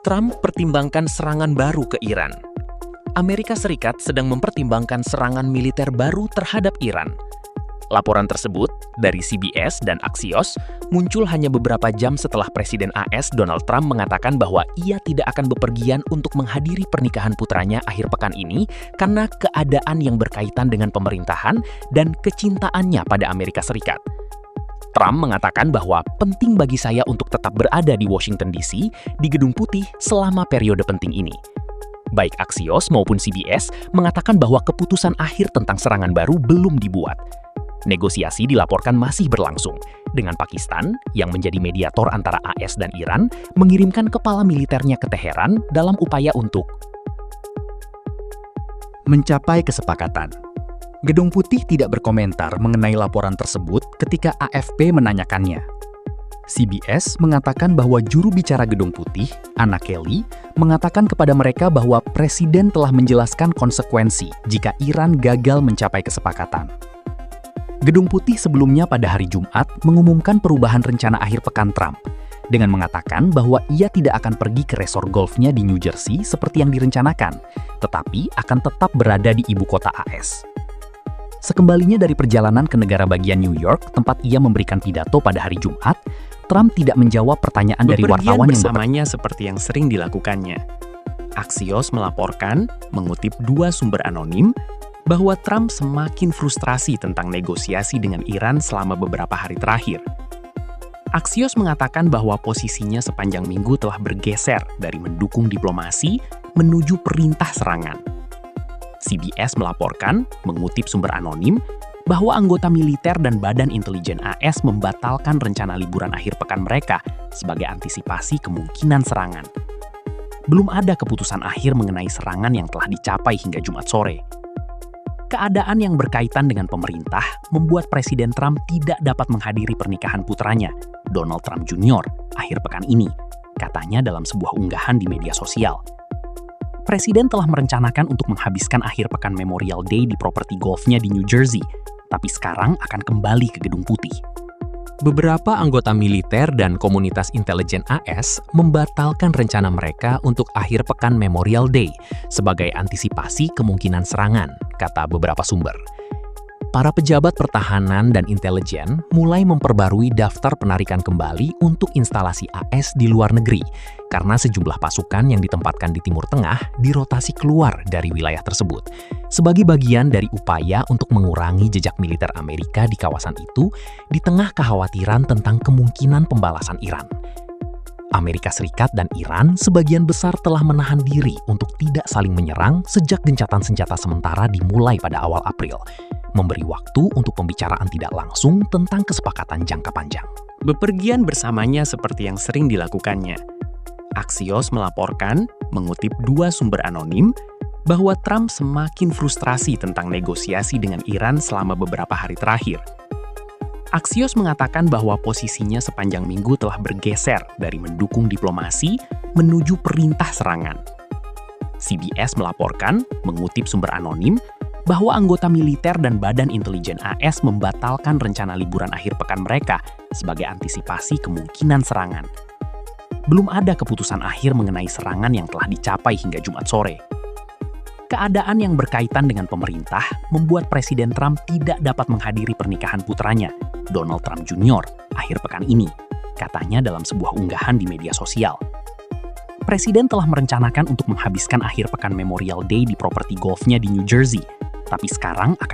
Trump pertimbangkan serangan baru ke Iran. Amerika Serikat sedang mempertimbangkan serangan militer baru terhadap Iran. Laporan tersebut dari CBS dan Axios muncul hanya beberapa jam setelah Presiden AS Donald Trump mengatakan bahwa ia tidak akan bepergian untuk menghadiri pernikahan putranya akhir pekan ini karena keadaan yang berkaitan dengan pemerintahan dan kecintaannya pada Amerika Serikat. Trump mengatakan bahwa penting bagi saya untuk tetap berada di Washington DC di Gedung Putih selama periode penting ini. Baik Axios maupun CBS mengatakan bahwa keputusan akhir tentang serangan baru belum dibuat. Negosiasi dilaporkan masih berlangsung, dengan Pakistan yang menjadi mediator antara AS dan Iran mengirimkan kepala militernya ke Teheran dalam upaya untuk mencapai kesepakatan. Gedung Putih tidak berkomentar mengenai laporan tersebut ketika AFP menanyakannya. CBS mengatakan bahwa juru bicara Gedung Putih, Anna Kelly, mengatakan kepada mereka bahwa Presiden telah menjelaskan konsekuensi jika Iran gagal mencapai kesepakatan. Gedung Putih sebelumnya pada hari Jumat mengumumkan perubahan rencana akhir pekan Trump dengan mengatakan bahwa ia tidak akan pergi ke resor golfnya di New Jersey seperti yang direncanakan, tetapi akan tetap berada di ibu kota AS. Sekembalinya dari perjalanan ke negara bagian New York, tempat ia memberikan pidato pada hari Jumat, Trump tidak menjawab pertanyaan dari wartawan yang bersamanya seperti yang sering dilakukannya. Axios melaporkan, mengutip dua sumber anonim, bahwa Trump semakin frustrasi tentang negosiasi dengan Iran selama beberapa hari terakhir. Axios mengatakan bahwa posisinya sepanjang minggu telah bergeser dari mendukung diplomasi menuju perintah serangan. CBS melaporkan, mengutip sumber anonim, bahwa anggota militer dan badan intelijen AS membatalkan rencana liburan akhir pekan mereka sebagai antisipasi kemungkinan serangan. Belum ada keputusan akhir mengenai serangan yang telah dicapai hingga Jumat sore. Keadaan yang berkaitan dengan pemerintah membuat Presiden Trump tidak dapat menghadiri pernikahan putranya, Donald Trump Jr., akhir pekan ini, katanya dalam sebuah unggahan di media sosial. Presiden telah merencanakan untuk menghabiskan akhir pekan Memorial Day di properti golfnya di New Jersey, tapi sekarang akan kembali ke Gedung Putih. Beberapa anggota militer dan komunitas intelijen AS membatalkan rencana mereka untuk akhir pekan Memorial Day sebagai antisipasi kemungkinan serangan, kata beberapa sumber. Para pejabat pertahanan dan intelijen mulai memperbarui daftar penarikan kembali untuk instalasi AS di luar negeri karena sejumlah pasukan yang ditempatkan di Timur Tengah dirotasi keluar dari wilayah tersebut sebagai bagian dari upaya untuk mengurangi jejak militer Amerika di kawasan itu di tengah kekhawatiran tentang kemungkinan pembalasan Iran. Amerika Serikat dan Iran sebagian besar telah menahan diri untuk tidak saling menyerang sejak gencatan senjata sementara dimulai pada awal April, memberi waktu untuk pembicaraan tidak langsung tentang kesepakatan jangka panjang. Bepergian bersamanya seperti yang sering dilakukannya. Axios melaporkan, mengutip dua sumber anonim, bahwa Trump semakin frustrasi tentang negosiasi dengan Iran selama beberapa hari terakhir. Axios mengatakan bahwa posisinya sepanjang minggu telah bergeser dari mendukung diplomasi menuju perintah serangan. CBS melaporkan, mengutip sumber anonim, bahwa anggota militer dan badan intelijen AS membatalkan rencana liburan akhir pekan mereka sebagai antisipasi kemungkinan serangan. Belum ada keputusan akhir mengenai serangan yang telah dicapai hingga Jumat sore. Keadaan yang berkaitan dengan pemerintah membuat Presiden Trump tidak dapat menghadiri pernikahan putranya, Donald Trump Jr., akhir pekan ini, katanya dalam sebuah unggahan di media sosial. Presiden telah merencanakan untuk menghabiskan akhir pekan Memorial Day di properti golfnya di New Jersey, tapi sekarang akan